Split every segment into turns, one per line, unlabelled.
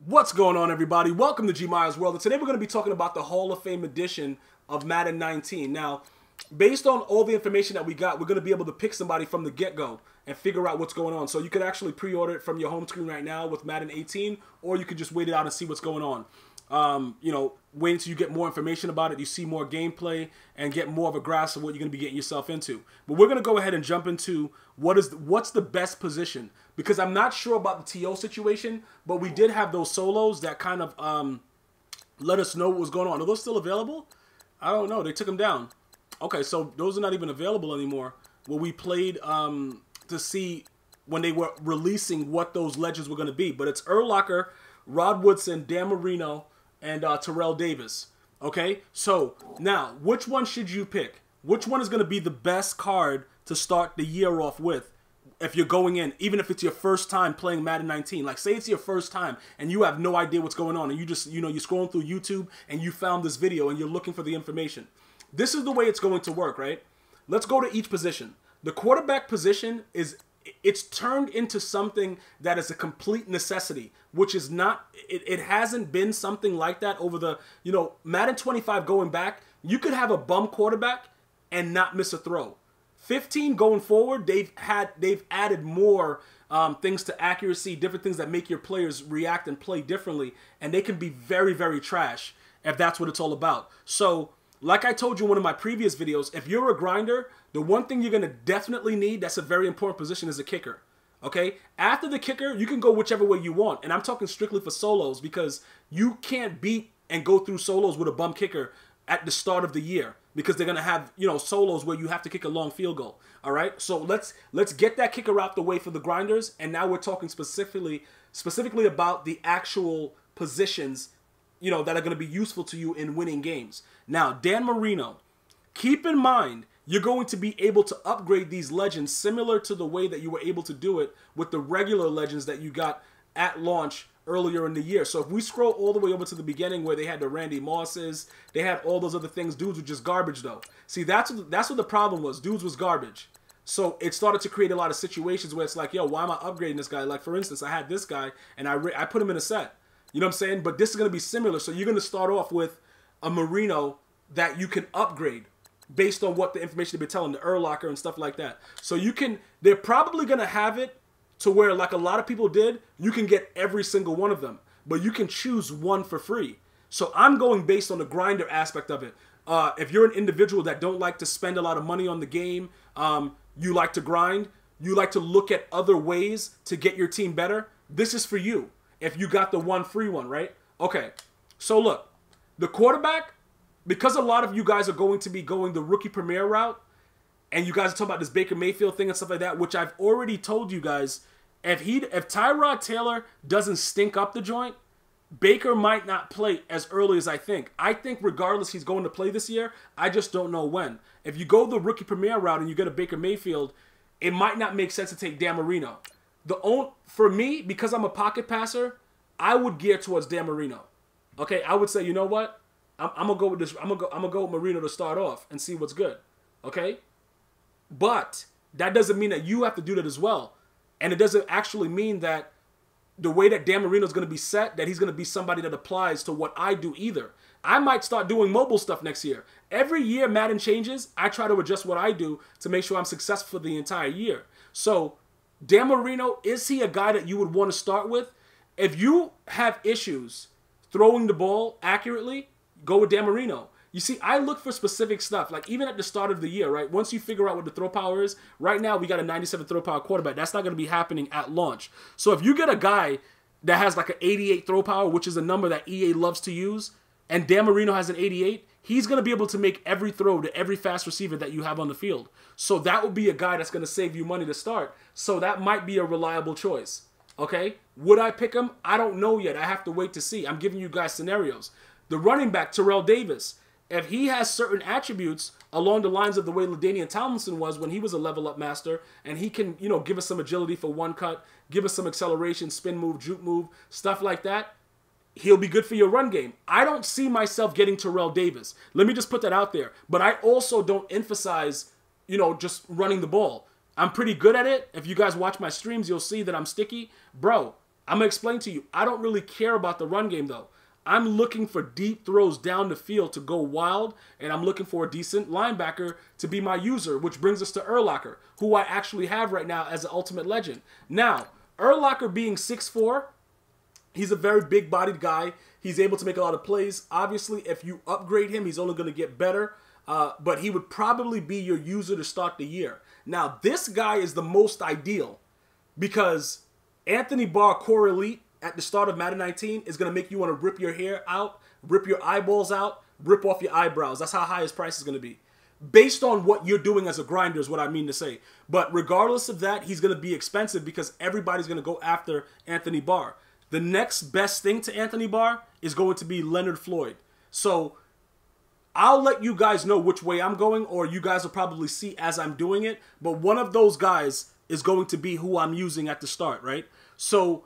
What's going on, everybody? Welcome to GmiasWorld. And today we're going to be talking about the Hall of Fame edition of Madden 19. Now, based on all the information that we got, we're going to be able to pick somebody from the get-go and figure out what's going on. So you could actually pre-order it from your home screen right now with Madden 18, or you could just wait it out and see what's going on. Wait until you get more information about it, you see more gameplay, and get more of a grasp of what you're going to be getting yourself into. But we're going to go ahead and jump into what's the best position, because I'm not sure about the TO situation, but we did have those solos that kind of let us know what was going on. Are those still available? I don't know. They took them down. Okay, so those are not even available anymore. Well, we played to see when they were releasing what those legends were going to be. But it's Urlacher, Rod Woodson, MARINO, and Terrell Davis. Okay, so now which one should you pick? Which one is going to be the best card to start the year off with if you're going in, even if it's your first time playing Madden 19? Like, say it's your first time and you have no idea what's going on, and you just, you're scrolling through YouTube and you found this video and you're looking for the information. This is the way it's going to work, right? Let's go to each position. The quarterback position it's turned into something that is a complete necessity, which is not, it hasn't been something like that over the, Madden 25 going back, you could have a bum quarterback and not miss a throw. 15 going forward, they've added more things to accuracy, different things that make your players react and play differently, and they can be very, very trash if that's what it's all about. So, like I told you in one of my previous videos, if you're a grinder, the one thing you're going to definitely need that's a very important position is a kicker. Okay? After the kicker, you can go whichever way you want. And I'm talking strictly for solos, because you can't beat and go through solos with a bum kicker at the start of the year, because they're going to have, solos where you have to kick a long field goal. All right? So let's get that kicker out the way for the grinders, and now we're talking specifically about the actual positions that are going to be useful to you in winning games. Now, MARINO, keep in mind, you're going to be able to upgrade these legends similar to the way that you were able to do it with the regular legends that you got at launch earlier in the year. So if we scroll all the way over to the beginning where they had the Randy Mosses, they had all those other things, dudes were just garbage though. See, that's what the problem was. Dudes was garbage. So it started to create a lot of situations where it's like, yo, why am I upgrading this guy? Like, for instance, I had this guy and I put him in a set. You know what I'm saying? But this is going to be similar. So you're going to start off with a MARINO that you can upgrade based on what the information they've been telling, the Urlacher and stuff like that. So they're probably going to have it to where, like a lot of people did, you can get every single one of them. But you can choose one for free. So I'm going based on the grinder aspect of it. If you're an individual that don't like to spend a lot of money on the game, you like to grind, you like to look at other ways to get your team better, this is for you. If you got the one free one, right? Okay, so look, the quarterback, because a lot of you guys are going to be going the rookie premier route, and you guys are talking about this Baker Mayfield thing and stuff like that, which I've already told you guys, if Tyrod Taylor doesn't stink up the joint, Baker might not play as early as I think. I think regardless he's going to play this year, I just don't know when. If you go the rookie premier route and you get a Baker Mayfield, it might not make sense to take MARINO. For me, because I'm a pocket passer, I would gear towards MARINO. Okay, I would say, you know what? I'm gonna go with this. I'm gonna go with MARINO to start off and see what's good. Okay, but that doesn't mean that you have to do that as well, and it doesn't actually mean that the way that MARINO is gonna be set, that he's gonna be somebody that applies to what I do either. I might start doing mobile stuff next year. Every year Madden changes, I try to adjust what I do to make sure I'm successful for the entire year. So, MARINO, is he a guy that you would want to start with? If you have issues throwing the ball accurately, go with MARINO. You see, I look for specific stuff. Like, even at the start of the year, right? Once you figure out what the throw power is, right now we got a 97 throw power quarterback. That's not going to be happening at launch. So if you get a guy that has like an 88 throw power, which is a number that EA loves to use, and MARINO has an 88, he's going to be able to make every throw to every fast receiver that you have on the field. So that would be a guy that's going to save you money to start. So that might be a reliable choice. Okay? Would I pick him? I don't know yet. I have to wait to see. I'm giving you guys scenarios. The running back, Terrell Davis, if he has certain attributes along the lines of the way LaDainian Tomlinson was when he was a level-up master, and he can, give us some agility for one cut, give us some acceleration, spin move, juke move, stuff like that, he'll be good for your run game. I don't see myself getting Terrell Davis. Let me just put that out there. But I also don't emphasize, just running the ball. I'm pretty good at it. If you guys watch my streams, you'll see that I'm sticky. Bro, I'm going to explain to you. I don't really care about the run game, though. I'm looking for deep throws down the field to go wild, and I'm looking for a decent linebacker to be my user, which brings us to Urlacher, who I actually have right now as an Ultimate Legend. Now, Urlacher being 6'4", he's a very big-bodied guy. He's able to make a lot of plays. Obviously, if you upgrade him, he's only going to get better, but he would probably be your user to start the year. Now, this guy is the most ideal because Anthony Barr Core Elite at the start of Madden 19 is going to make you want to rip your hair out, rip your eyeballs out, rip off your eyebrows. That's how high his price is going to be. Based on what you're doing as a grinder is what I mean to say. But regardless of that, he's going to be expensive because everybody's going to go after Anthony Barr. The next best thing to Anthony Barr is going to be Leonard Floyd. So I'll let you guys know which way I'm going, or you guys will probably see as I'm doing it. But one of those guys is going to be who I'm using at the start, right? So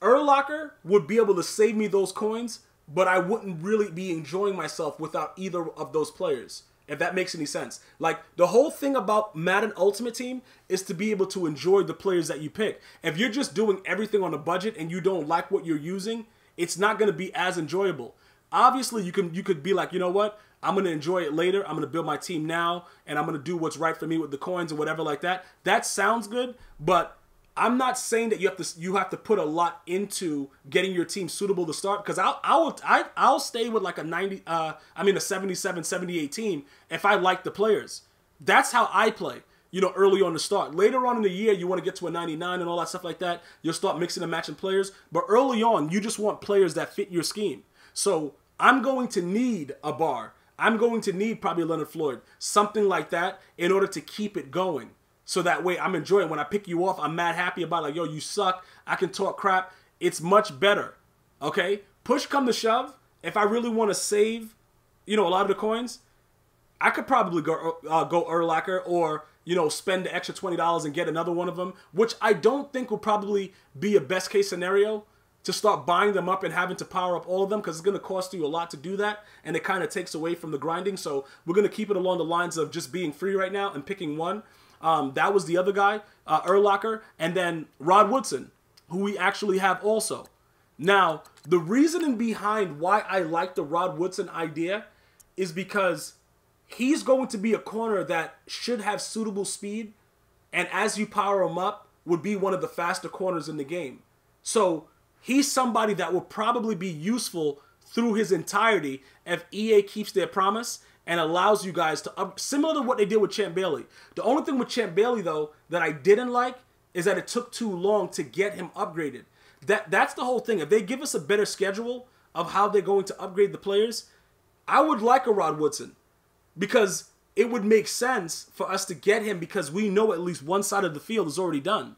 Urlacher would be able to save me those coins, but I wouldn't really be enjoying myself without either of those players, if that makes any sense. Like, the whole thing about Madden Ultimate Team is to be able to enjoy the players that you pick. If you're just doing everything on a budget and you don't like what you're using, it's not going to be as enjoyable. Obviously, you could be like, you know what? I'm going to enjoy it later. I'm going to build my team now, and I'm going to do what's right for me with the coins or whatever like that. That sounds good, but I'm not saying that you have to put a lot into getting your team suitable to start, because I'll stay with like a 77, 78 team if I like the players. That's how I play, you know, early on the start. Later on in the year, you want to get to a 99 and all that stuff like that. You'll start mixing and matching players, but early on, you just want players that fit your scheme. So I'm going to need a Barr. I'm going to need probably Leonard Floyd, something like that, in order to keep it going. So that way I'm enjoying. When I pick you off, I'm mad happy about, like, yo, you suck. I can talk crap. It's much better. Okay? Push come to shove. If I really want to save, you know, a lot of the coins, I could probably go Urlacher, or, you know, spend the extra $20 and get another one of them, which I don't think will probably be a best case scenario, to start buying them up and having to power up all of them, because it's going to cost you a lot to do that, and it kind of takes away from the grinding. So we're going to keep it along the lines of just being free right now and picking one. That was the other guy, Urlacher, and then Rod Woodson, who we actually have also. Now, the reasoning behind why I like the Rod Woodson idea is because he's going to be a corner that should have suitable speed, and as you power him up, would be one of the faster corners in the game. So he's somebody that will probably be useful through his entirety if EA keeps their promise and allows you guys to similar to what they did with Champ Bailey. The only thing with Champ Bailey, though, that I didn't like is that it took too long to get him upgraded. That's the whole thing. If they give us a better schedule of how they're going to upgrade the players, I would like a Rod Woodson, because it would make sense for us to get him, because we know at least one side of the field is already done.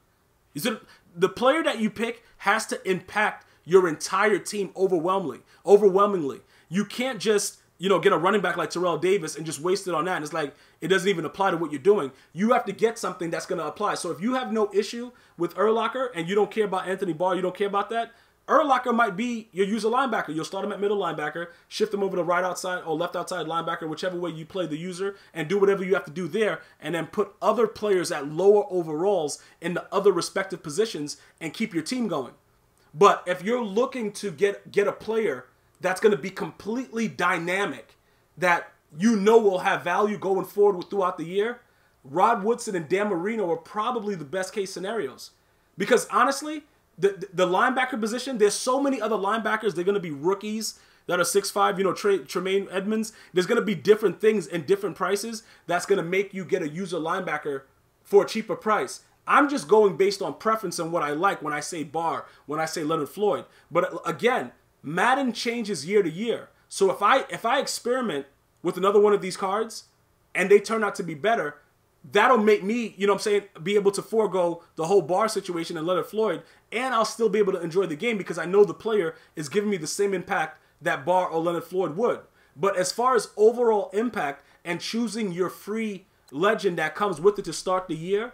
The player that you pick has to impact your entire team overwhelmingly. You can't just, you know, get a running back like Terrell Davis and just waste it on that. And it's like, it doesn't even apply to what you're doing. You have to get something that's going to apply. So if you have no issue with Urlacher and you don't care about Anthony Barr, you don't care about that, Urlacher might be your user linebacker. You'll start him at middle linebacker, shift him over to right outside or left outside linebacker, whichever way you play the user, and do whatever you have to do there, and then put other players at lower overalls in the other respective positions and keep your team going. But if you're looking to get a player that's going to be completely dynamic, that you know will have value going forward throughout the year, Rod Woodson and Dan Marino are probably the best case scenarios. Because honestly, the linebacker position, there's so many other linebackers. They're going to be rookies that are 6'5", you know, Tremaine Edmonds. There's going to be different things and different prices that's going to make you get a user linebacker for a cheaper price. I'm just going based on preference and what I like when I say Barr, when I say Leonard Floyd. But again, Madden changes year to year. So if I experiment with another one of these cards and they turn out to be better, that'll make me, you know what I'm saying, be able to forego the whole Barr situation and Leonard Floyd, and I'll still be able to enjoy the game because I know the player is giving me the same impact that Barr or Leonard Floyd would. But as far as overall impact and choosing your free legend that comes with it to start the year,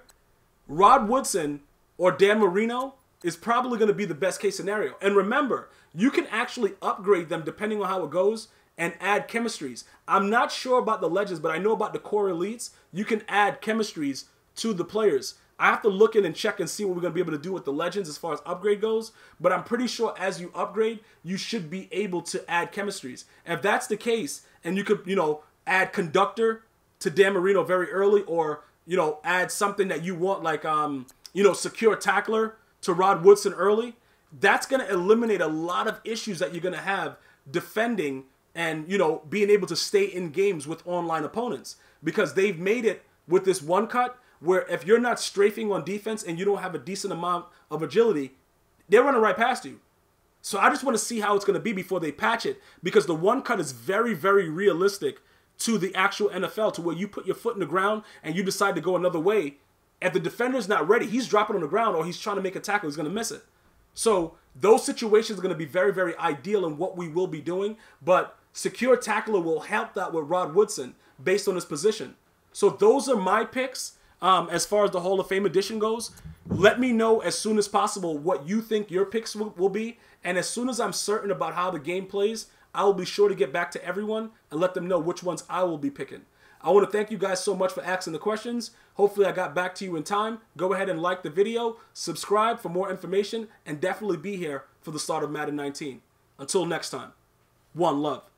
Rod Woodson or Dan Marino is probably going to be the best case scenario. And remember, you can actually upgrade them depending on how it goes and add chemistries. I'm not sure about the legends, but I know about the core elites. You can add chemistries to the players. I have to look in and check and see what we're going to be able to do with the legends as far as upgrade goes. But I'm pretty sure as you upgrade, you should be able to add chemistries. And if that's the case, and you could, you know, add conductor to Dan Marino very early, or, you know, add something that you want like, you know, secure tackler to Rod Woodson early, that's going to eliminate a lot of issues that you're going to have defending and, you know, being able to stay in games with online opponents. Because they've made it with this one cut where if you're not strafing on defense and you don't have a decent amount of agility, they're running right past you. So I just want to see how it's going to be before they patch it, because the one cut is very, very realistic to the actual NFL, to where you put your foot in the ground and you decide to go another way. If the defender's not ready, he's dropping on the ground or he's trying to make a tackle, he's going to miss it. So those situations are going to be very, very ideal in what we will be doing. But secure tackler will help that with Rod Woodson based on his position. So those are my picks as far as the Hall of Fame edition goes. Let me know as soon as possible what you think your picks will be. And as soon as I'm certain about how the game plays, I will be sure to get back to everyone and let them know which ones I will be picking. I want to thank you guys so much for asking the questions. Hopefully I got back to you in time. Go ahead and like the video, subscribe for more information, and definitely be here for the start of Madden 19. Until next time, one love.